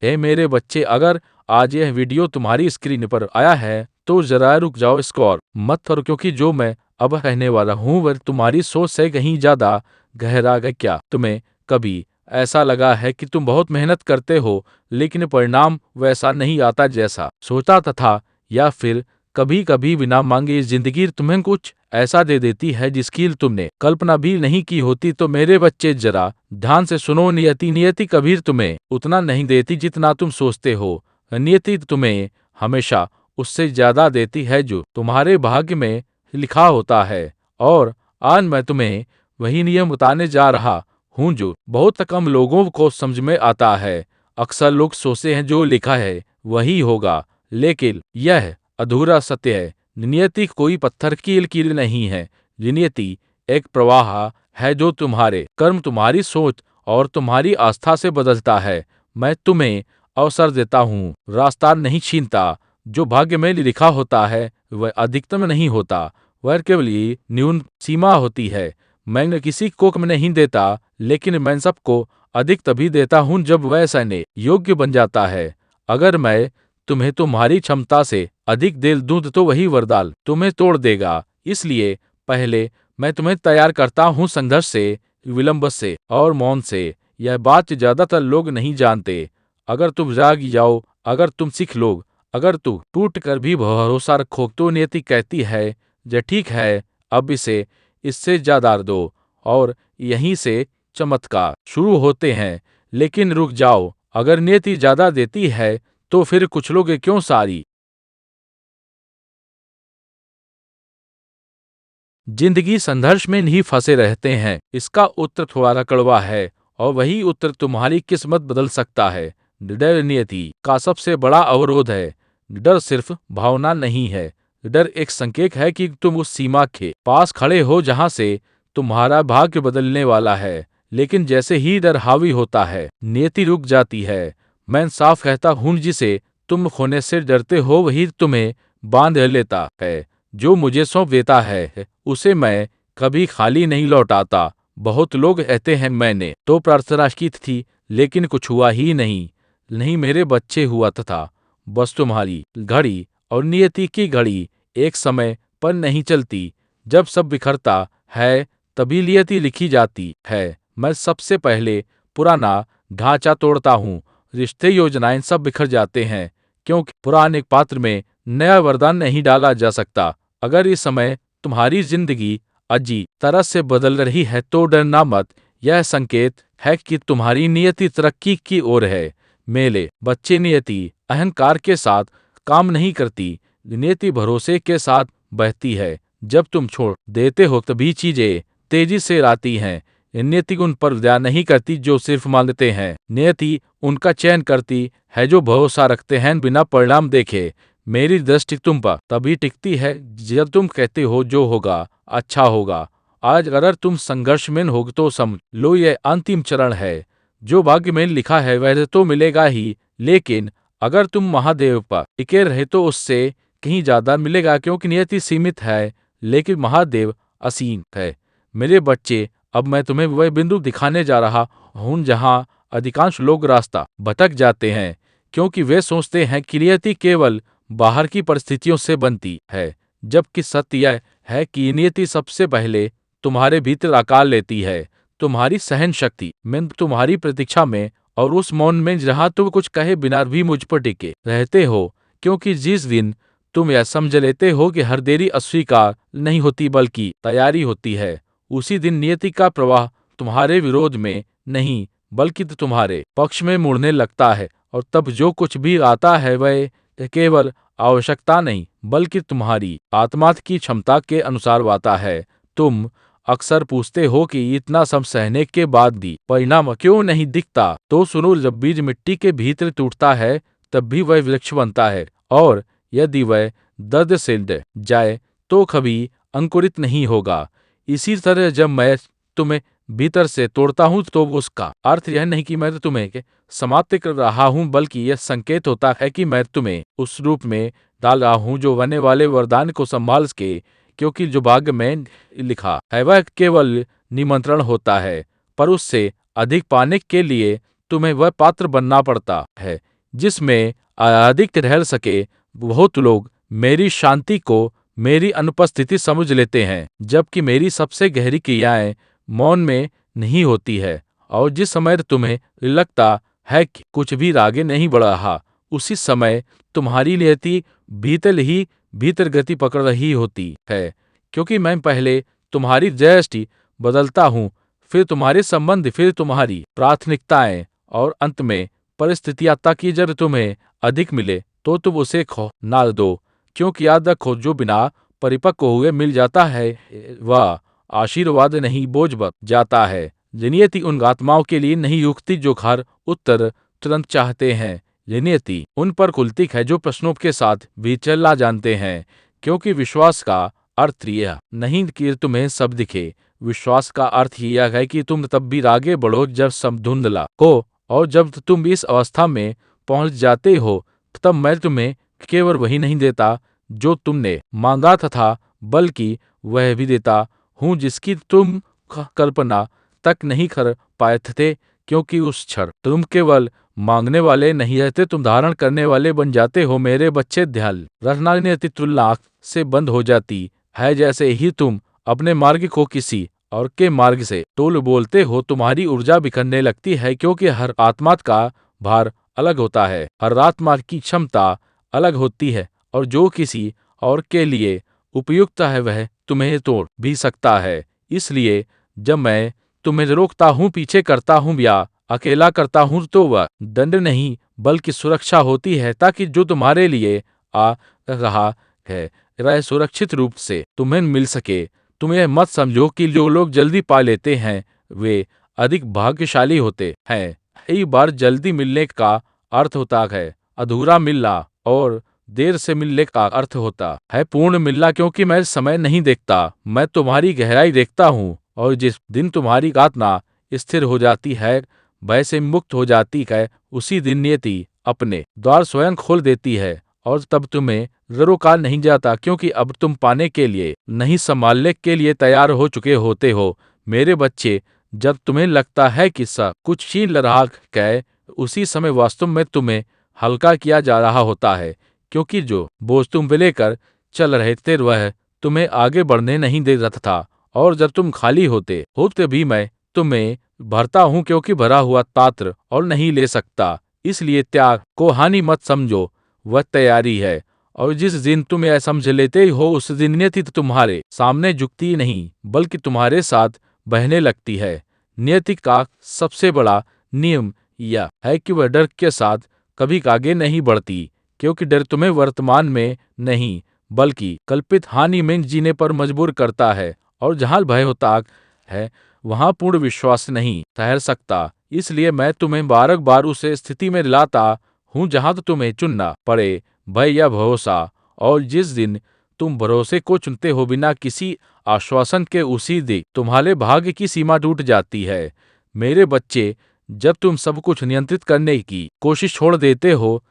हे मेरे बच्चे, अगर आज यह वीडियो तुम्हारी स्क्रीन पर आया है तो जरा रुक जाओ, इसको और मत करो, क्योंकि जो मैं अब कहने वाला हूँ वह तुम्हारी सोच से कहीं ज्यादा गहरा है। क्या तुम्हें कभी ऐसा लगा है कि तुम बहुत मेहनत करते हो लेकिन परिणाम वैसा नहीं आता जैसा सोचा था? या फिर कभी कभी बिना मांगे जिंदगी तुम्हें कुछ ऐसा दे देती है जिसकी तुमने कल्पना भी नहीं की होती? तो मेरे बच्चे जरा ध्यान से सुनो, नियति नियति कभी तुम्हें उतना नहीं देती जितना तुम सोचते हो। नियति तुम्हें हमेशा उससे ज्यादा देती है जो तुम्हारे भाग्य में लिखा होता है। और आज मैं तुम्हें वही नियम बताने जा रहा हूँ जो बहुत कम लोगों को समझ में आता है। अक्सर लोग सोचते हैं जो लिखा है वही होगा, लेकिन यह अधूरा सत्य है। नियति कोई पत्थर की लकीर नहीं है। नियति एक प्रवाह है जो तुम्हारे कर्म, तुम्हारी सोच और तुम्हारी आस्था से बदलता है। मैं तुम्हें अवसर देता हूँ, रास्ता नहीं छीनता। जो भाग्य में लिखा होता है वह अधिकतम नहीं होता, वह केवल न्यून सीमा होती है। मैं किसी को कम नहीं देता, लेकिन मैं सबको अधिक तभी देता हूँ जब वह सहने योग्य बन जाता है। अगर मैं तुम्हें तुम्हारी क्षमता से अधिक दे दूं तो वही वरदान तुम्हें तोड़ देगा। इसलिए पहले मैं तुम्हें तैयार करता हूँ संघर्ष से, विलंब से और मौन से। यह बात ज्यादातर लोग नहीं जानते। अगर तुम जाग जाओ, अगर तुम सीख लो, अगर तू टूट कर भी भरोसा रखो, तो नियति कहती है जे ठीक है, अब इसे इससे ज्यादा दो। और यहीं से चमत्कार शुरू होते हैं। लेकिन रुक जाओ, अगर नियति ज्यादा देती है तो फिर कुछ लोग क्यों सारी जिंदगी संघर्ष में नहीं फंसे रहते हैं? इसका उत्तर थोड़ा कड़वा है, और वही उत्तर तुम्हारी किस्मत बदल सकता है। डर नियति का सबसे बड़ा अवरोध है। डर सिर्फ भावना नहीं है, डर एक संकेत है कि तुम उस सीमा के पास खड़े हो जहां से तुम्हारा भाग्य बदलने वाला है। लेकिन जैसे ही डर हावी होता है, नियति रुक जाती है। मैं साफ कहता हूं, जिसे तुम खोने से डरते हो वही तुम्हें बांध लेता है। जो मुझे सौंप देता है उसे मैं कभी खाली नहीं लौटाता। बहुत लोग कहते हैं मैंने तो प्रार्थना की थी लेकिन कुछ हुआ ही नहीं। नहीं मेरे बच्चे, हुआ था। बस तुम्हारी घड़ी और नियति की घड़ी एक समय पर नहीं चलती। जब सब बिखरता है तभी नियति लिखी जाती है। मैं सबसे पहले पुराना ढांचा तोड़ता हूँ, रिश्ते योजनाएं सब बिखर जाते हैं, क्योंकि पुराने पात्र में नया वरदान नहीं डाला जा सकता। अगर इस समय तुम्हारी जिंदगी अजी तरह से बदल रही है तो डरना मत। यह संकेत है कि तुम्हारी नियति तरक्की की ओर है। मेले बच्चे, नियति अहंकार के साथ काम नहीं करती, नियति भरोसे के साथ बहती है। जब तुम छोड़ देते हो तभी चीजें तेजी से आती हैं। नियति उन पर दया नहीं करती जो सिर्फ मानते हैं, नियति उनका चयन करती है जो भरोसा रखते हैं बिना परिणाम देखे। मेरी दृष्टि तुम पर तभी टिकती है जब तुम कहते हो जो होगा अच्छा होगा। आज अगर तुम संघर्ष में हो तो समझ लो यह अंतिम चरण है। जो भाग्य में लिखा है वह तो मिलेगा ही, लेकिन अगर तुम महादेव पर टिके रहे तो उससे कहीं ज्यादा मिलेगा, क्योंकि नियति सीमित है लेकिन महादेव असीम है। मेरे बच्चे, अब मैं तुम्हें वह बिंदु दिखाने जा रहा हूँ जहाँ अधिकांश लोग रास्ता भटक जाते हैं, क्योंकि वे सोचते हैं कि नियति केवल बाहर की परिस्थितियों से बनती है, जबकि सत्य यह है कि नियति सबसे पहले तुम्हारे भीतर आकार लेती है। तुम्हारी सहन शक्ति में, तुम्हारी प्रतीक्षा में और उस मौन में जहां तुम कुछ कहे बिना भी मुझ पर टिके रहते हो। क्योंकि जिस दिन तुम यह समझ लेते हो कि हर देरी अस्वीकार नहीं होती बल्कि तैयारी होती है, उसी दिन नियति का प्रवाह तुम्हारे विरोध में नहीं बल्कि तुम्हारे पक्ष में मुड़ने लगता है। और तब जो कुछ भी आता है वह केवल आवश्यकता नहीं बल्कि तुम्हारी आत्मा की क्षमता के अनुसार आता है। तुम अक्सर पूछते हो कि इतना सब सहने के बाद भी परिणाम क्यों नहीं दिखता? तो सुनो, जब बीज मिट्टी के भीतर टूटता है तब भी वह वृक्ष बनता है, और यदि वह दर्द से जाए तो कभी अंकुरित नहीं होगा। इसी तरह जब मैं तुम्हें भीतर से तोड़ता हूं तो उसका अर्थ यह नहीं कि मैं तुम्हें समाप्त कर रहा हूं, बल्कि यह संकेत होता है कि मैं तुम्हें उस रूप में डाल रहा हूं जो बनने वाले वरदान को संभाल सके। क्योंकि जो भाग्य में लिखा है वह केवल निमंत्रण होता है, पर उससे अधिक पाने के लिए तुम्हें वह पात्र बनना पड़ता है जिसमें अधिक रह सके। बहुत लोग मेरी शांति को मेरी अनुपस्थिति समझ लेते हैं, जबकि मेरी सबसे गहरी क्रियाएं मौन में नहीं होती है। और जिस समय तुम्हें लगता है कि कुछ भी आगे नहीं बढ़ रहा, उसी समय तुम्हारी नियति भीतर ही भीतर गति पकड़ रही होती है, क्योंकि मैं पहले तुम्हारी दृष्टि बदलता हूँ, फिर तुम्हारे संबंध, फिर तुम्हारी प्राथमिकताएं और अंत में परिस्थितियां, ताकि जब तुम्हें अधिक मिले तो तुम उसे खो ना दो। क्योंकि याद रखो, जो बिना परिपक्व हुए मिल जाता है वह आशीर्वाद नहीं बोझ बन जाता है। नियति उन आत्माओं के लिए नहीं उगती जो हर उत्तर तुरंत चाहते हैं। नियति उन पर खुलती है जो प्रश्नों के साथ भी चलना जानते हैं, क्योंकि विश्वास का अर्थ यह नहीं कि तुम्हें सब दिखे। विश्वास का अर्थ यह है कि तुम तब भी आगे बढ़ो जब सब धुंधला हो, और जब तुम इस अवस्था में पहुंच जाते हो, तब मैं तुम्हें केवल वही नहीं देता जो तुमने मांगा था, बल्कि वह भी देता हूँ जिसकी तुम कल्पना तक नहीं कर पाए थे। क्योंकि उस क्षण तुम केवल मांगने वाले नहीं रहते, तुम धारण करने वाले बन जाते हो। मेरे बच्चे, ध्यान रखना, नियति तुलना से बंद हो जाती है जैसे ही तुम अपने मार्ग को किसी और के मार्ग से तोल बोलते हो। तुम्हारी ऊर्जा बिखरने लगती है, क्योंकि हर आत्मा का भार अलग होता है, हर आत्मा की क्षमता अलग होती है, और जो किसी और के लिए उपयुक्त है वह तुम्हें तोड़ भी सकता है। इसलिए जब मैं तुम्हें रोकता हूँ, पीछे करता हूँ या अकेला करता हूँ, तो वह दंड नहीं बल्कि सुरक्षा होती है, ताकि जो तुम्हारे लिए आ रहा है वह सुरक्षित रूप से तुम्हें मिल सके। तुम्हें मत समझो कि जो लोग जल्दी पा लेते हैं वे अधिक भाग्यशाली होते हैं। कई बार जल्दी मिलने का अर्थ होता है अधूरा मिलना, और देर से मिलने का अर्थ होता है पूर्ण मिलना। क्योंकि मैं समय नहीं देखता, मैं तुम्हारी गहराई देखता हूँ, और जिस दिन तुम्हारी आत्मा स्थिर हो जाती है, भय से मुक्त हो जाती है, उसी दिन नियति अपने द्वार स्वयं खोल देती है, और तब तुम्हें रोका नहीं जाता, क्योंकि अब तुम पाने के लिए नहीं, संभालने के लिए तैयार हो चुके होते हो। मेरे बच्चे, जब तुम्हें लगता है कि सब कुछ छीन रहा है, उसी समय वास्तव में तुम्हें हल्का किया जा रहा होता है, क्योंकि जो बोझ तुम लेकर चल रहे थे वह तुम्हें आगे बढ़ने नहीं दे रहा था। और जब तुम खाली होते भी मैं तुम्हें भरता हूँ, क्योंकि भरा हुआ पात्र और नहीं ले सकता। इसलिए त्याग को हानि मत समझो, वह तैयारी है। और जिस दिन तुम यह समझ लेते हो, उस दिन नियति तुम्हारे सामने झुकती नहीं बल्कि तुम्हारे साथ बहने लगती है। नियति का सबसे बड़ा नियम यह है कि वह डर के साथ कभी आगे नहीं बढ़ती, क्योंकि डर तुम्हें वर्तमान में नहीं बल्कि कल्पित हानि में जीने पर मजबूर करता है। और जहाँ भय होता है वहाँ पूर्ण विश्वास नहीं ठहर सकता। इसलिए मैं तुम्हें बार बार उस स्थिति में लाता हूँ जहाँ तुम्हें चुनना पड़े, भय या भरोसा। और जिस दिन तुम भरोसे को चुनते हो बिना किसी आश्वासन के, उसी दिन तुम्हारे भाग्य की सीमा टूट जाती है। मेरे बच्चे, जब तुम सब कुछ नियंत्रित करने की कोशिश छोड़ देते हो,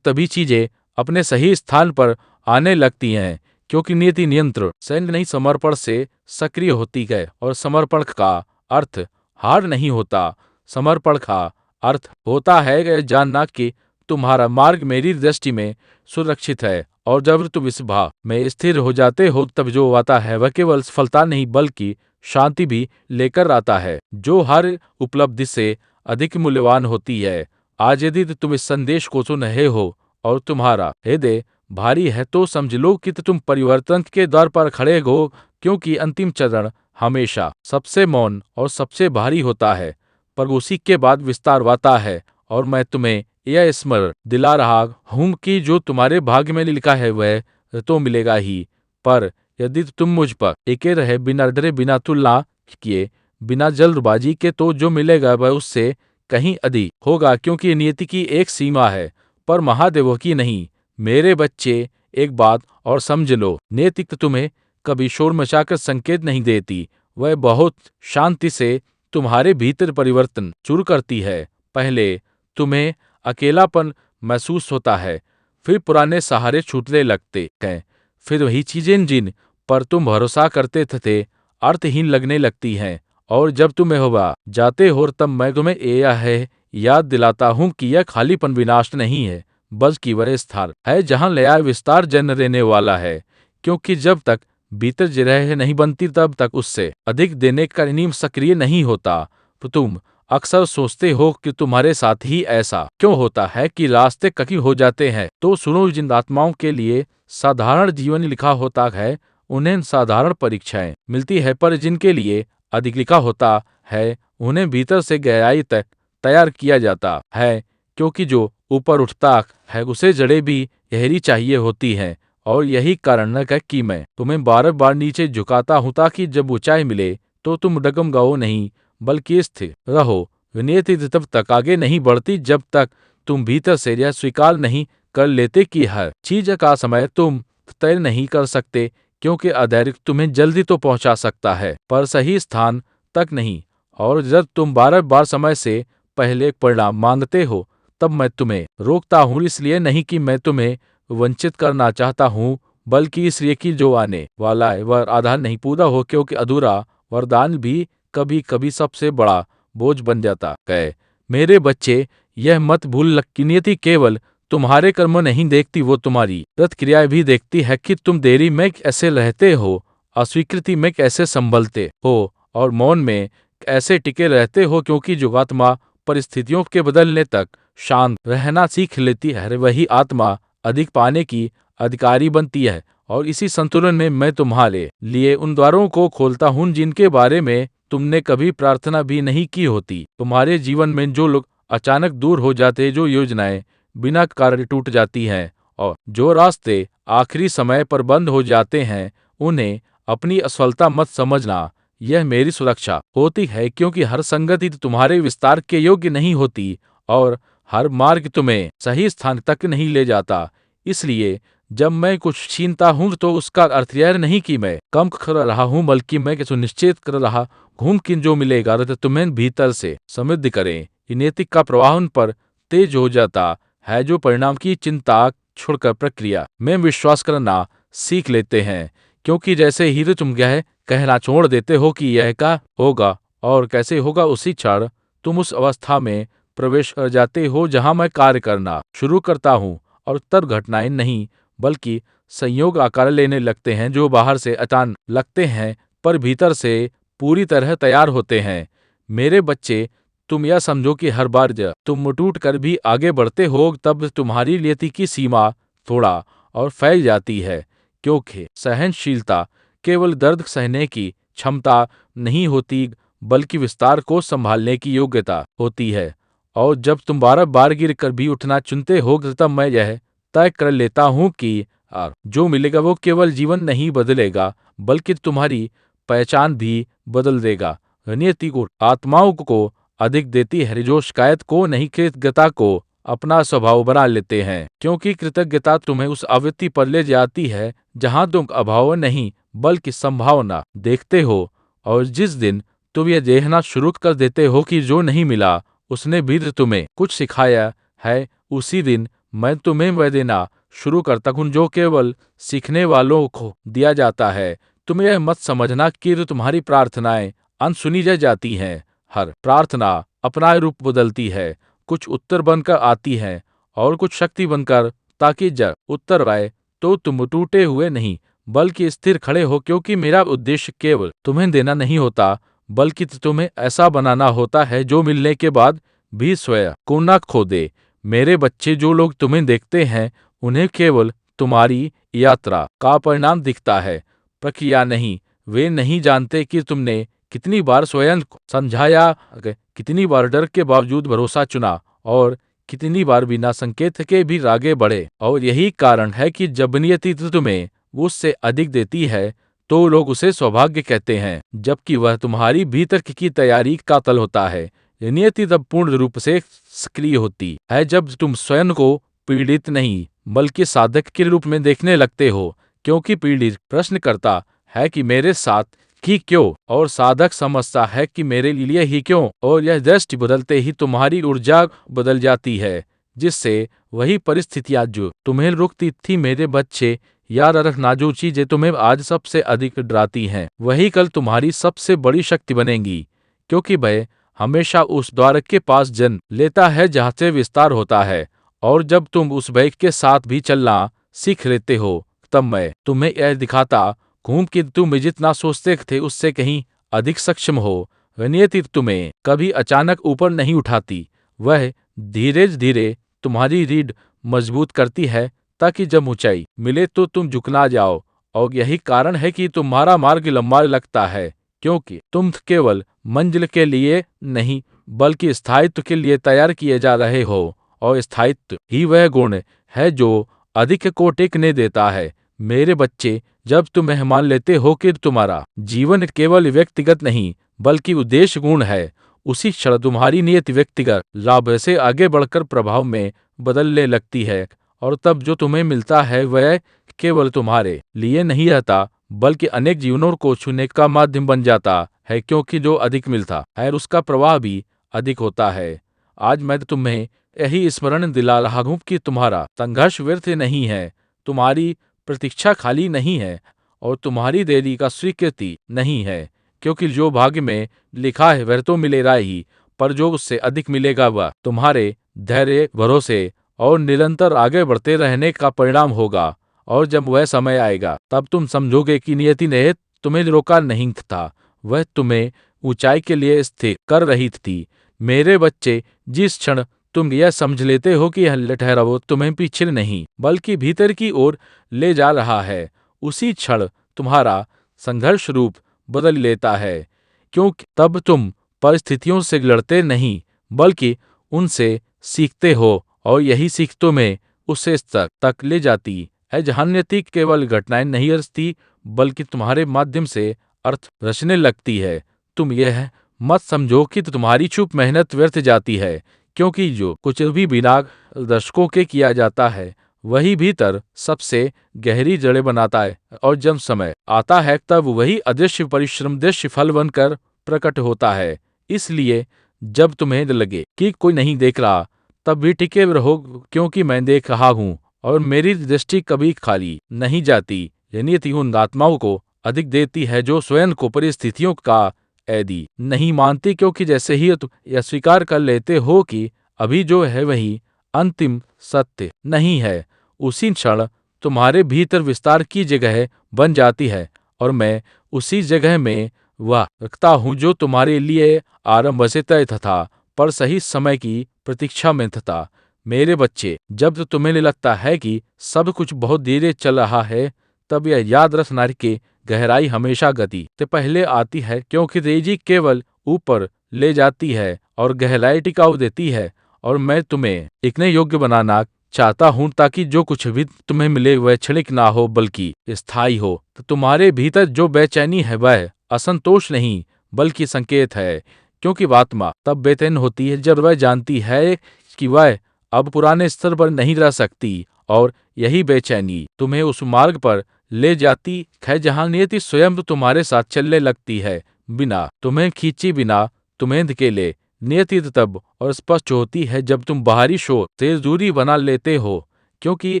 तभी चीजें अपने सही स्थान पर आने लगती हैं। क्योंकि नियति नियंत्रण सैन्य नहीं, समर्पण से सक्रिय होती है। और समर्पण का अर्थ हार नहीं होता, समर्पण का अर्थ होता है जानना कि तुम्हारा मार्ग मेरी दृष्टि में सुरक्षित है। और जब तुम इस भाव में स्थिर हो जाते हो, तब जो आता है वह केवल सफलता नहीं बल्कि शांति भी लेकर आता है, जो हर उपलब्धि से अधिक मूल्यवान होती है। आज यदि तुम इस संदेश को सुन रहे हो और तुम्हारा हृदय भारी है, तो समझ लो कि तुम परिवर्तन के द्वार पर खड़े हो, क्योंकि अंतिम चरण हमेशा सबसे मौन और सबसे भारी होता है, पर उसी के बाद विस्तार आता है। और मैं तुम्हें यह स्मरण दिला रहा हूँ कि जो तुम्हारे भाग्य में लिखा है वह तो मिलेगा ही, पर यदि तुम मुझ पर टिके रहे, बिना डरे, बिना तुलना किए, बिना जल्दबाजी के, तो जो मिलेगा वह उससे कहीं अधिक होगा। क्योंकि नियति की एक सीमा है, पर महादेवों की नहीं। मेरे बच्चे, एक बात और समझ लो, नियति तुम्हें कभी शोर मचाकर संकेत नहीं देती, वह बहुत शांति से तुम्हारे भीतर परिवर्तन शुरू करती है। पहले तुम्हें अकेलापन महसूस होता है, फिर पुराने सहारे छूटने लगते हैं, फिर वही चीजें जिन पर तुम भरोसा करते थे अर्थहीन लगने लगती हैं। और जब तुम्हें होगा जाते हो, तब मैं तुम्हें यह याद दिलाता हूँ कि यह खालीपन विनाश नहीं है, बल्कि वह स्थान है जहाँ नया विस्तार जन्म देने वाला है। क्योंकि जब तक भीतर जगह नहीं बनती तब तक उससे अधिक देने का नियम सक्रिय नहीं होता। तो तुम अक्सर सोचते हो कि तुम्हारे साथ ही ऐसा क्यों होता है कि रास्ते कठिन हो जाते हैं। तो सुनो, जिन आत्माओं के लिए साधारण जीवन लिखा होता है उन्हें साधारण परीक्षाएं मिलती है, पर जिनके लिए अधिक लिखा होता है उन्हें भीतर से गहराई तक तैयार किया जाता है। क्योंकि जो ऊपर उठता है उसे जड़ें भी गहरी चाहिए होती हैं। और यही कारण है कि मैं तुम्हें बार बार नीचे झुकाता हूँ, ताकि जब ऊंचाई मिले तो तुम डगमगाओ नहीं, बल्कि स्थिर रहो। नियति तब तक आगे नहीं बढ़ती जब तक तुम भीतर से यह स्वीकार नहीं कर लेते कि हर चीज का समय तुम तय नहीं कर सकते। क्योंकि अधैर्य तुम्हें जल्दी तो पहुंचा सकता है, पर सही स्थान तक नहीं। और जब तुम बार बार समय से पहले परिणाम मांगते हो, तब मैं तुम्हें रोकता हूँ, इसलिए नहीं कि मैं तुम्हें वंचित करना चाहता हूँ, बल्कि इसलिए कि जो आने वाला है वह आधार नहीं पूरा हो। क्योंकि अधूरा वरदान भी कभी कभी सबसे बड़ा बोझ बन जाता है। मेरे बच्चे, यह मत भूल कि नियति केवल तुम्हारे कर्म नहीं देखती, वो तुम्हारी प्रतिक्रियाएं भी देखती है कि तुम देरी में कैसे रहते हो, अस्वीकृति में कैसे संभलते हो, और मौन में ऐसे टिके रहते हो। क्योंकि जो आत्मा परिस्थितियों के बदलने तक शांत रहना सीख लेती है, वही आत्मा अधिक पाने की अधिकारी बनती है। और इसी संतुलन में मैं तुम्हारे लिए उन द्वारों को खोलता हूँ जिनके बारे में तुमने कभी प्रार्थना भी नहीं की होती। तुम्हारे जीवन में जो लोग अचानक दूर हो जाते, जो योजनाएं बिना कारण टूट जाती हैं, और जो रास्ते आखिरी समय पर बंद हो जाते हैं, उन्हें अपनी असफलता मत समझना। यह मेरी सुरक्षा होती है। क्योंकि हर संगति तुम्हारे विस्तार के योग्य नहीं होती, और हर मार्ग तुम्हें सही स्थान तक नहीं ले जाता। इसलिए जब मैं कुछ छीनता हूँ तो उसका अर्थ यह नहीं कि मैं कम कर रहा हूँ, बल्कि मैं सुनिश्चित कर रहा हूँ कि जो मिलेगा तो तुम्हें भीतर से समृद्ध करें। नैतिक का प्रवाह उन पर तेज हो जाता है जो परिणाम की चिंता छोड़कर प्रक्रिया में विश्वास करना सीख लेते हैं। क्योंकि जैसे ही तुम यह कहना छोड़ देते हो कि यह क्या होगा और कैसे होगा, उसी क्षण तुम उस अवस्था में प्रवेश कर जाते हो जहां मैं कार्य करना शुरू करता हूं। और तब घटनाएं नहीं बल्कि संयोग आकार लेने लगते हैं, जो बाहर से अचानक लगते हैं पर भीतर से पूरी तरह तैयार होते हैं। मेरे बच्चे, तुम यह समझो कि हर बार जब तुम टूट कर भी आगे बढ़ते हो, तब तुम्हारी नियति की सीमा थोड़ा और फैल जाती है। क्योंकि सहनशीलता केवल दर्द सहने की क्षमता नहीं होती, बल्कि विस्तार को संभालने की योग्यता होती है। और जब तुम बार बार गिर कर भी उठना चुनते हो, तब मैं यह तय कर लेता हूँ कि जो मिलेगा वो केवल जीवन नहीं बदलेगा, बल्कि तुम्हारी पहचान भी बदल देगा। नियति को आत्माओं को अधिक देती है जो शिकायत को नहीं, कृतज्ञता को अपना स्वभाव बना लेते हैं। क्योंकि कृतज्ञता तुम्हें उस आवृत्ति पर ले जाती है जहां तुम अभाव नहीं बल्कि संभावना देखते हो। और जिस दिन तुम यह देखना शुरू कर देते हो कि जो नहीं मिला उसने भी तुम्हें कुछ सिखाया है, उसी दिन मैं तुम्हें वह देना शुरू करता हूँ जो केवल सीखने वालों को दिया जाता है। तुम यह मत समझना कि तुम्हारी प्रार्थनाएं अनसुनी रह जाती हैं। हर प्रार्थना अपना रूप बदलती है, कुछ उत्तर बनकर आती है और कुछ शक्ति बनकर, ताकि जब उत्तर आए तो तुम टूटे हुए नहीं बल्कि स्थिर खड़े हो। क्योंकि मेरा उद्देश्य केवल तुम्हें देना नहीं होता, बल्कि तुम्हें ऐसा बनाना होता है जो मिलने के बाद भी स्वयं को न खो दे। मेरे बच्चे, जो लोग तुम्हें देखते हैं उन्हें केवल तुम्हारी यात्रा का परिणाम दिखता है, प्रक्रिया नहीं। वे नहीं जानते कि तुमने कितनी बार स्वयं को समझाया, कितनी बार डर के बावजूद भरोसा चुना, और कितनी बार बिना संकेत के भी आगे बढ़े। और यही कारण है कि जब नियति तुम्हें उससे अधिक देती है तो लोग उसे सौभाग्य कहते हैं, जबकि वह तुम्हारी भीतर की तैयारी का तल होता है। नियति तब पूर्ण रूप से सक्रिय होती है जब तुम स्वयं को पीड़ित नहीं बल्कि साधक के रूप में देखने लगते हो। क्योंकि पीड़ित प्रश्न करता है कि मेरे साथ ही क्यों, और साधक समझता है कि मेरे लिए ही क्यों। और यह दृष्टि बदलते ही तुम्हारी ऊर्जा बदल जाती है, जिससे वही परिस्थितियां जो तुम्हें रुकती थी, मेरे बच्चे, याद रखना, जो चीजें तुम्हें आज सबसे अधिक डराती हैं वही कल तुम्हारी सबसे बड़ी शक्ति बनेंगी। क्योंकि भय हमेशा उस द्वार के पास जन्म लेता है जहाँ से विस्तार होता है, और जब तुम उस बैग के साथ भी चलना सीख लेते हो, तब मैं तुम्हें यह दिखाता हूँ कि तुम जितना सोचते थे उससे कहीं अधिक सक्षम हो। नियति तुम्हें कभी अचानक ऊपर नहीं उठाती, वह धीरे धीरे तुम्हारी रीढ़ मजबूत करती है ताकि जब ऊंचाई मिले तो तुम झुक ना जाओ। और यही कारण है कि तुम्हारा मार्ग लंबा लगता है, क्योंकि तुम केवल मंजिल के लिए नहीं बल्कि स्थायित्व के लिए तैयार किए जा रहे हो, और स्थायित्व ही वह गुण है जो अधिक को टिकने देता है। मेरे बच्चे, जब तुम मान लेते हो कि तुम्हारा जीवन केवल व्यक्तिगत नहीं बल्कि उद्देश्यपूर्ण है, उसी क्षण तुम्हारी नियत व्यक्तिगत लाभ से आगे बढ़कर प्रभाव में बदलने लगती है, और तब जो तुम्हें मिलता है वह केवल तुम्हारे लिए नहीं रहता बल्कि अनेक जीवनों को छूने का माध्यम बन जाता है, क्योंकि जो अधिक मिलता है उसका प्रवाह भी अधिक होता है। आज मैं तुम्हें यही स्मरण दिला रहा हूँ कि तुम्हारा संघर्ष व्यर्थ नहीं है, तुम्हारी प्रतीक्षा खाली नहीं है, और तुम्हारी देरी का स्वीकृति नहीं है, क्योंकि जो भाग्य में लिखा है वह तो मिलेगा ही, पर जो उससे अधिक मिलेगा वह तुम्हारे धैर्य, भरोसे और निरंतर आगे बढ़ते रहने का परिणाम होगा। और जब वह समय आएगा तब तुम समझोगे कि नियति ने तुम्हें रोका नहीं था, वह तुम्हें ऊंचाई के लिए स्थिर कर रही थी। मेरे बच्चे, जिस क्षण तुम यह समझ लेते हो कि यह ठहराव तुम्हें पीछे नहीं बल्कि भीतर की ओर ले जा रहा है, उसी क्षण तुम्हारा संघर्ष रूप बदल लेता है, क्योंकि तब तुम परिस्थितियों से लड़ते नहीं बल्कि उनसे सीखते हो, और यही सीख तुम्हें उस स्तर तक ले जाती है जहाँ नियति केवल घटनाएं नहीं रचती बल्कि तुम्हारे माध्यम से अर्थ रचने लगती है। तुम यह मत समझो कि तुम्हारी चुप मेहनत व्यर्थ जाती है, क्योंकि जो कुछ भी बिना दर्शकों के किया जाता है वही भीतर सबसे गहरी जड़ें बनाता है, और जब समय आता है तब वही अदृश्य परिश्रम दृश्य फल बनकर प्रकट होता है। इसलिए जब तुम्हें लगे कि कोई नहीं देख रहा, तब भी टिके रहो, क्योंकि मैं देख रहा हूँ और मेरी दृष्टि कभी खाली नहीं जाती। यह नियति उन आत्माओं को अधिक देती है जो स्वयं को परिस्थितियों का ऐदी नहीं मानती, क्योंकि जैसे ही तुम यह स्वीकार कर लेते हो कि अभी जो है वही अंतिम सत्य नहीं है, उसी क्षण तुम्हारे भीतर विस्तार की जगह बन जाती है, और मैं उसी जगह में वह रखता हूँ जो तुम्हारे लिए आरंभ से तय था पर सही समय की प्रतीक्षा में था। मेरे बच्चे, जब तुम्हें लगता है कि सब कुछ बहुत धीरे चल रहा है, तब यह याद रखना कि गहराई हमेशा गति से पहले आती है, क्योंकि तेजी केवल ऊपर ले जाती है और गहराई टिकाऊ देती है। और मैं तुम्हें इतने योग्य बनाना चाहता हूँ ताकि जो कुछ भी तुम्हें मिले वह क्षणिक ना हो बल्कि स्थायी हो। तो तुम्हारे भीतर जो बेचैनी है वह असंतोष नहीं बल्कि संकेत है, क्योंकि आत्मा तब बेचैन होती है जब वह जानती है कि वह अब पुराने स्तर पर नहीं रह सकती, और यही बेचैनी तुम्हें उस मार्ग पर ले जाती है जहाँ नियति स्वयं तुम्हारे साथ चलने लगती है, बिना तुम्हें खींची, बिना तुम्हें धकेले। नियति तब और स्पष्ट होती है जब तुम बाहरी शोर से दूरी बना लेते हो, क्योंकि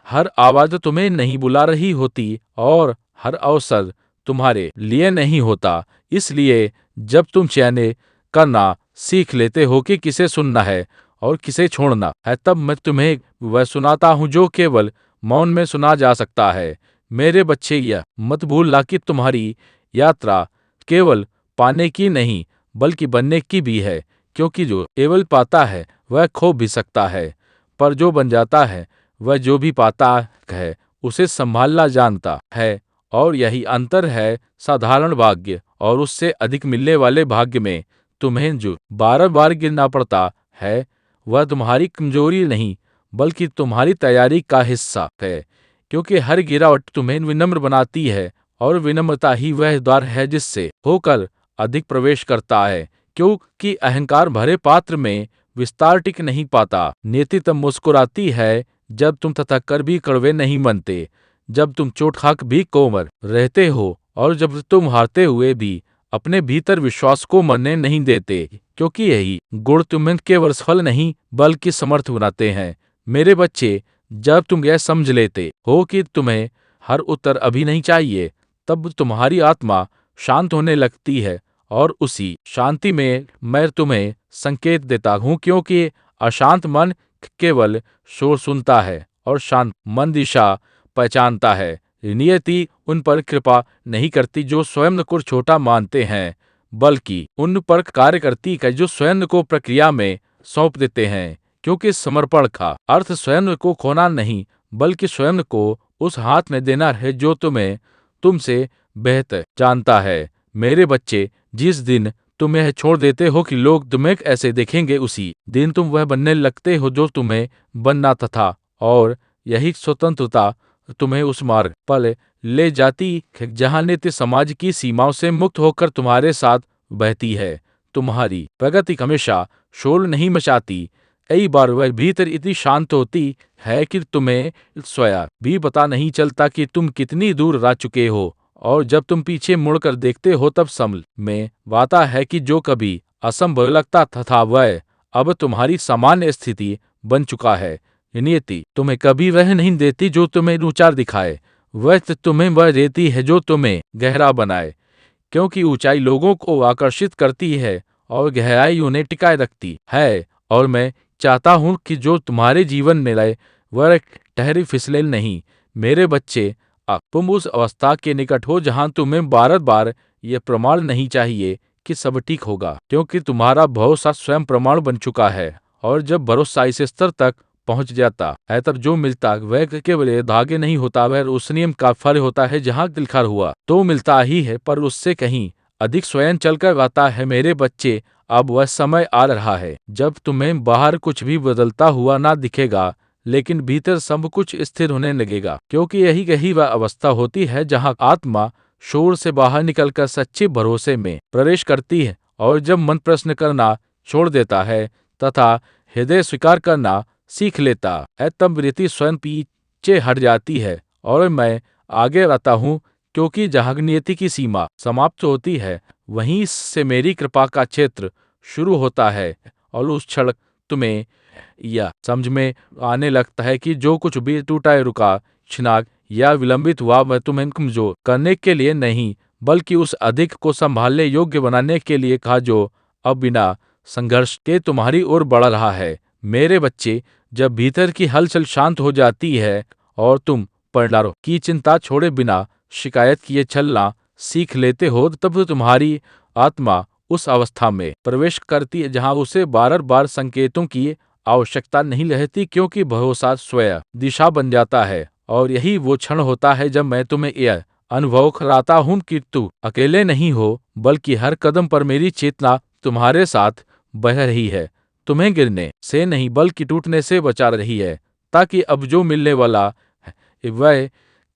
हर आवाज तुम्हें नहीं बुला रही होती और हर अवसर तुम्हारे लिए नहीं होता। इसलिए जब तुम चयन करना सीख लेते हो कि किसे सुनना है और किसे छोड़ना है, तब मैं तुम्हें वह सुनाता हूँ जो केवल मौन में सुना जा सकता है। मेरे बच्चे, यह मत भूलना कि तुम्हारी यात्रा केवल पाने की नहीं बल्कि बनने की भी है, क्योंकि जो केवल पाता है वह खो भी सकता है, पर जो बन जाता है वह जो भी पाता है उसे संभालना जानता है। और यही अंतर है साधारण भाग्य और उससे अधिक मिलने वाले भाग्य में। तुम्हें जो बार बार गिरना पड़ता है वह तुम्हारी कमजोरी नहीं बल्कि तुम्हारी तैयारी का हिस्सा है, क्योंकि हर गिरावट तुम्हें विनम्र बनाती है, और विनम्रता ही वह द्वार है जिससे होकर अधिक प्रवेश करता है, क्योंकि अहंकार भरे पात्र में विस्तार टिक नहीं पाता। नीति तब मुस्कुराती है जब तुम तथाकर भी कड़वे नहीं बनते, जब तुम चोट खाक भी कोमल रहते हो, और जब तुम हारते हुए भी अपने भीतर विश्वास को मरने नहीं देते, क्योंकि यही गुण तुम्हें केवल सफल नहीं बल्कि समर्थ बनाते हैं। मेरे बच्चे, जब तुम यह समझ लेते हो कि तुम्हें हर उत्तर अभी नहीं चाहिए, तब तुम्हारी आत्मा शांत होने लगती है, और उसी शांति में मैं तुम्हें संकेत देता हूँ, क्योंकि अशांत मन केवल शोर सुनता है और शांत मन दिशा पहचानता है। नियति उन पर कृपा नहीं करती जो स्वयं को छोटा मानते हैं, बल्कि उन पर कार्य करती है जो स्वयं को प्रक्रिया में सौंप देते हैं, क्योंकि समर्पण का अर्थ स्वयं को खोना नहीं, बल्कि स्वयं को उस हाथ में देना है जो तुम्हें तुमसे बेहतर जानता है। मेरे बच्चे, जिस दिन तुम यह छोड़ देते हो कि लोग तुम्हें ऐसे देखेंगे, उसी दिन तुम वह बनने लगते हो जो तुम्हें बनना था, और यही स्वतंत्रता तुम्हें उस मार्ग पर ले जाती है जहाँ नित्य समाज की सीमाओं से मुक्त होकर तुम्हारे साथ बहती है। तुम्हारी प्रगति हमेशा शोर नहीं मचाती, कई बार वह भीतर इतनी शांत होती है कि तुम्हें स्वयं भी पता नहीं चलता कि तुम कितनी दूर रह चुके हो, और जब तुम पीछे मुड़कर देखते हो तब समझ में आता है कि जो कभी असंभव लगता था वह अब तुम्हारी सामान्य स्थिति बन चुका है। नियति तुम्हें कभी वह नहीं देती जो तुम्हें ऊंचा दिखाए, वह तुम्हें वह देती है जो तुम्हें गहरा बनाए, क्योंकि ऊंचाई लोगों को आकर्षित करती है और गहराई उन्हें टिकाए रखती है। और मैं चाहता हूं कि जो तुम्हारे जीवन में रहे वह ठहरी फिसले नहीं। मेरे बच्चे, अब तुम उस अवस्था के निकट हो जहां तुम्हें बार बार यह प्रमाण नहीं चाहिए कि सब ठीक होगा, क्योंकि तुम्हारा भरोसा स्वयं प्रमाण बन चुका है। और जब भरोसा इस स्तर तक पहुंच जाता है तब जो मिलता वह केवल ये धागे नहीं होता, वह उस नियम का फल होता है जहाँ लिखा हुआ तो मिलता ही है, पर उससे कहीं अधिक स्वयं चलकर आता है। मेरे बच्चे, अब वह समय आ रहा है जब तुम्हें बाहर कुछ भी बदलता हुआ ना दिखेगा, लेकिन भीतर सब कुछ स्थिर होने लगेगा, क्योंकि यही वह अवस्था होती है जहाँ आत्मा शोर से बाहर निकलकर सच्चे भरोसे में प्रवेश करती है। और जब मन प्रश्न करना छोड़ देता है तथा हृदय स्वीकार करना सीख लेता है, तब वृत्ति स्वयं पीछे हट जाती है और मैं आगे रहता हूँ, क्योंकि जहाँ नियति की सीमा समाप्त होती है वहीं से मेरी कृपा का क्षेत्र शुरू होता है। और उस क्षण तुम्हें यह समझ में आने लगता है कि जो कुछ भी टूटा रुका, छिनाक या विलंबित हुआ, वह तुम्हें कमजोर करने के लिए नहीं, बल्कि उस अधिक को संभालने योग्य बनाने के लिए कहा जो अब बिना संघर्ष के तुम्हारी ओर बढ़ रहा है। मेरे बच्चे, जब भीतर की हलचल शांत हो जाती है और तुम परिणामों की चिंता छोड़े बिना शिकायत किए चलना सीख लेते हो, तब तुम्हारी आत्मा उस अवस्था में प्रवेश करती है जहां उसे बार बार संकेतों की आवश्यकता नहीं रहती, क्योंकि भरोसा स्वयं दिशा बन जाता है। और यही वो क्षण होता है जब मैं तुम्हें यह अनुभव कराता हूं कि तू अकेले नहीं हो, बल्कि हर कदम पर मेरी चेतना तुम्हारे साथ बह रही है, तुम्हें गिरने से नहीं बल्कि टूटने से बचा रही है, ताकि अब जो मिलने वाला है वह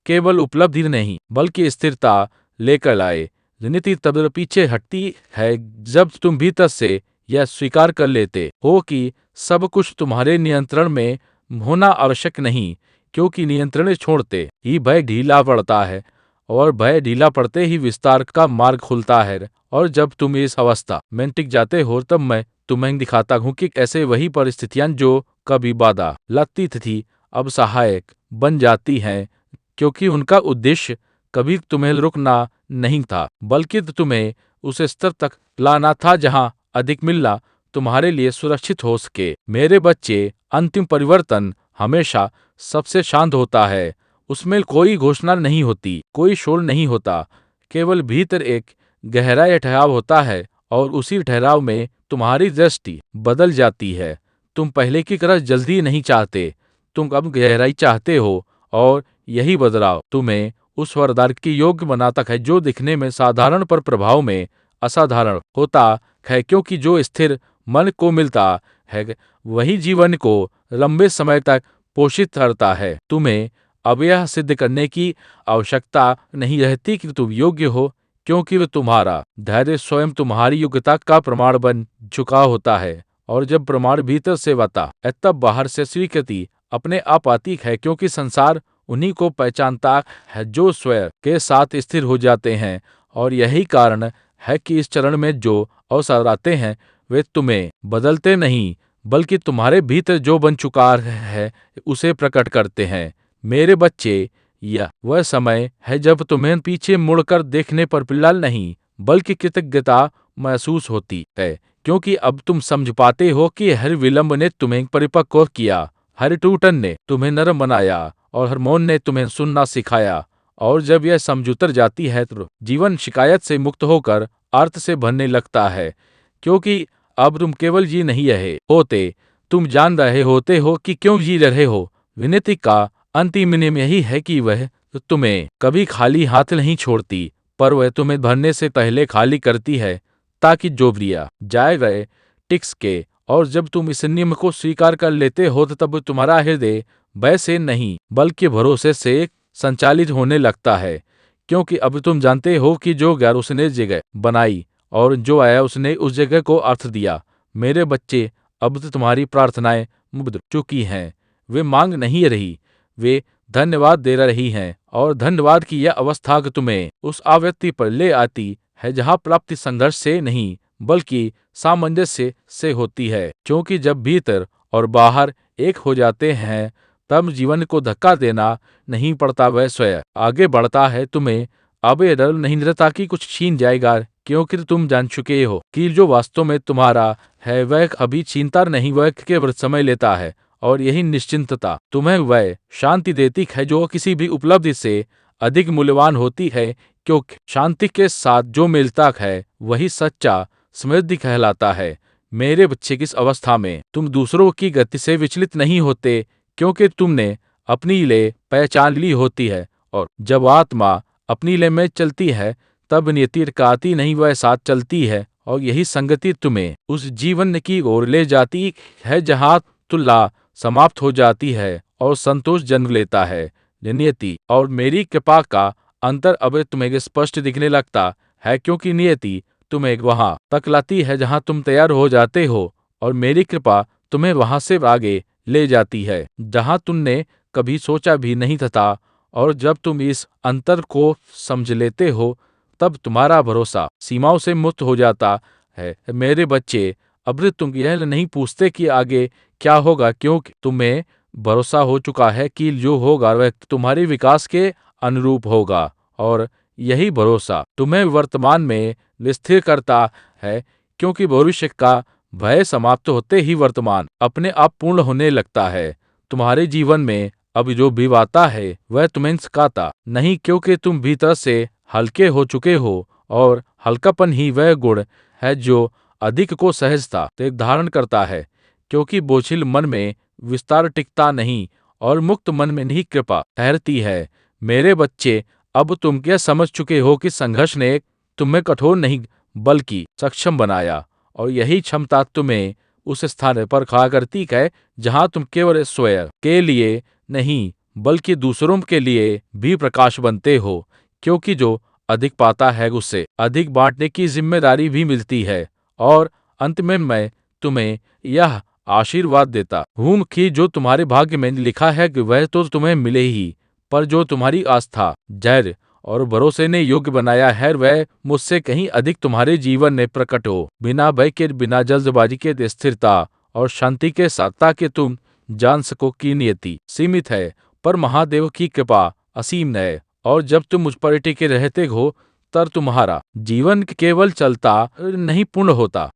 केवल उपलब्धि नहीं बल्कि स्थिरता लेकर आए। नीति तब पीछे हटती है जब तुम भीतर से यह स्वीकार कर लेते हो कि सब कुछ तुम्हारे नियंत्रण में होना आवश्यक नहीं, क्योंकि नियंत्रण छोड़ते ही भय ढीला पड़ता है और भय ढीला पड़ते ही विस्तार का मार्ग खुलता है। और जब तुम इस अवस्था में टिक जाते हो तब मैं तुम्हें दिखाता हूँ कि कैसे वही परिस्थितियां जो कभी बाधा लगती थी अब सहायक बन जाती हैं, क्योंकि उनका उद्देश्य कभी तुम्हें रुकना नहीं था, बल्कि तुम्हें उस स्तर तक लाना था जहां अधिक मिलना तुम्हारे लिए सुरक्षित हो सके। मेरे बच्चे, अंतिम परिवर्तन हमेशा सबसे शांत होता है। उसमें कोई घोषणा नहीं होती, कोई शोर नहीं होता, केवल भीतर एक गहरा ठहराव होता है और उसी ठहराव में तुम्हारी दृष्टि बदल जाती है। तुम पहले की तरह जल्दी नहीं चाहते, तुम अब गहराई चाहते हो, और यही बदलाव तुम्हें उस वरदान के योग्य बनाता है जो दिखने में साधारण पर प्रभाव में असाधारण होता है, क्योंकि जो स्थिर मन को मिलता है वही जीवन को लंबे समय तक पोषित करता है। तुम्हें अब यह सिद्ध करने की आवश्यकता नहीं रहती कि तुम योग्य हो, क्योंकि वह तुम्हारा धैर्य स्वयं तुम्हारी योग्यता का प्रमाण बन चुका होता है। और जब प्रमाण भीतर से आता है तब बाहर से स्वीकृति अपने आप आती है, क्योंकि संसार उन्हीं को पहचानता है जो स्वयं के साथ स्थिर हो जाते हैं। और यही कारण है कि इस चरण में जो अवसर आते हैं वे तुम्हें बदलते नहीं बल्कि तुम्हारे भीतर जो बन चुका है उसे प्रकट करते हैं। मेरे बच्चे, यह वह समय है जब तुम्हें पीछे मुड़कर देखने पर पिलाल नहीं बल्कि कृतज्ञता महसूस होती है, क्योंकि अब तुम समझ पाते हो कि हर विलंब ने तुम्हें परिपक्व किया, हर टूटन ने तुम्हें नरम बनाया और हर मौन ने तुम्हें सुनना सिखाया। और जब यह समझ उतर जाती है तो जीवन शिकायत से मुक्त होकर अर्थ से भरने लगता है, क्योंकि अब तुम केवल जी नहीं रहे होते, तुम जान रहे होते हो कि क्यों जी रहे हो। विनती का अंतिम नियम यही है कि वह तुम्हें कभी खाली हाथ नहीं छोड़ती, पर वह तुम्हें भरने से पहले खाली करती है, ताकि जो लिया जाए वह टिक्स के। और जब तुम इस नियम को स्वीकार कर लेते हो तो तब तुम्हारा हृदय भय से नहीं बल्कि भरोसे से संचालित होने लगता है, क्योंकि अब तुम जानते हो कि जो गैर उसने जगह बनाई और जो आया उसने उस जगह को अर्थ दिया। मेरे बच्चे, अब तो तुम्हारी प्रार्थनाएं मुग्ध चुकी हैं, वे मांग नहीं रही, वे धन्यवाद दे रही हैं। और धन्यवाद की यह अवस्था तुम्हें उस आवृत्ति पर ले आती है जहाँ प्राप्ति संघर्ष से नहीं बल्कि सामंजस्य से होती है, क्योंकि जब भीतर और बाहर एक हो जाते हैं तब जीवन को धक्का देना नहीं पड़ता, वह स्वयं आगे बढ़ता है। तुम्हें अब ये डर नहीं रहता कि कुछ छीन जाएगा, क्योंकि तुम जान चुके हो कि जो वास्तव में तुम्हारा है वह अभी छीनता नहीं, वह केवल समय लेता है। और यही निश्चिंतता तुम्हें वह शांति देती है जो किसी भी उपलब्धि से अधिक मूल्यवान होती है, क्योंकि शांति के साथ जो मिलता है वही सच्चा समृद्धि कहलाता है। मेरे बच्चे, किस अवस्था में तुम दूसरों की गति से विचलित नहीं होते, क्योंकि तुमने अपनी ले पहचान ली होती है। और जब आत्मा अपनी ले में चलती है तब नियति काती नहीं, वह साथ चलती है। और यही संगति तुम्हें उस जीवन की ओर ले जाती है जहाँ तुलना समाप्त हो जाती है और संतोष जन्म लेता है। नियति और मेरी कृपा का अंतर अब तुम्हें स्पष्ट दिखने लगता है, क्योंकि नियति तुम्हें वहां तक लाती है जहां तुम तैयार हो जाते हो, और मेरी कृपा तुम्हें वहां से आगे ले जाती है जहां तुमने कभी सोचा भी नहीं था। और जब तुम इस अंतर को समझ लेते हो तब तुम्हारा भरोसा सीमाओं से मुक्त हो जाता है। मेरे बच्चे, अब तुम यह नहीं पूछते कि आगे क्या होगा, क्योंकि तुम्हें भरोसा हो चुका है कि जो होगा वह तुम्हारे विकास के अनुरूप होगा। और यही भरोसा तुम्हें वर्तमान में स्थिर करता है, क्योंकि भविष्य का भय समाप्त होते ही वर्तमान अपने आप पूर्ण होने लगता है। तुम्हारे जीवन में अब जो भी आता है वह तुम्हें सिखाता नहीं, क्योंकि तुम भीतर से हल्के हो चुके हो, और हल्कापन ही वह गुण है जो अधिक को सहजता से धारण करता है, क्योंकि बोझिल मन में विस्तार टिकता नहीं और मुक्त मन में नहीं कृपा ठहरती है। मेरे बच्चे, अब तुम क्या समझ चुके हो कि संघर्ष ने तुम्हें कठोर नहीं बल्कि सक्षम बनाया, और यही क्षमता तुम्हें उस स्थान पर खड़ा करती है जहां तुम केवल स्वयं के लिए नहीं बल्कि दूसरों के लिए भी प्रकाश बनते हो, क्योंकि जो अधिक पाता है उससे अधिक बांटने की जिम्मेदारी भी मिलती है। और अंत में मैं तुम्हें यह आशीर्वाद देता हूँ कि जो तुम्हारे भाग्य में लिखा है कि वह तो तुम्हें मिले ही, पर जो तुम्हारी आस्था, धैर्य और भरोसे ने योग्य बनाया है वह मुझसे कहीं अधिक तुम्हारे जीवन में प्रकट हो, बिना भय के, बिना जल्दबाजी के, स्थिरता और शांति के साथ, ताकि तुम जान सको कि नियति सीमित है पर महादेव की कृपा असीम है। और जब तुम मुझ पर टिके रहते हो तब तुम्हारा जीवन केवल चलता नहीं पूर्ण होता।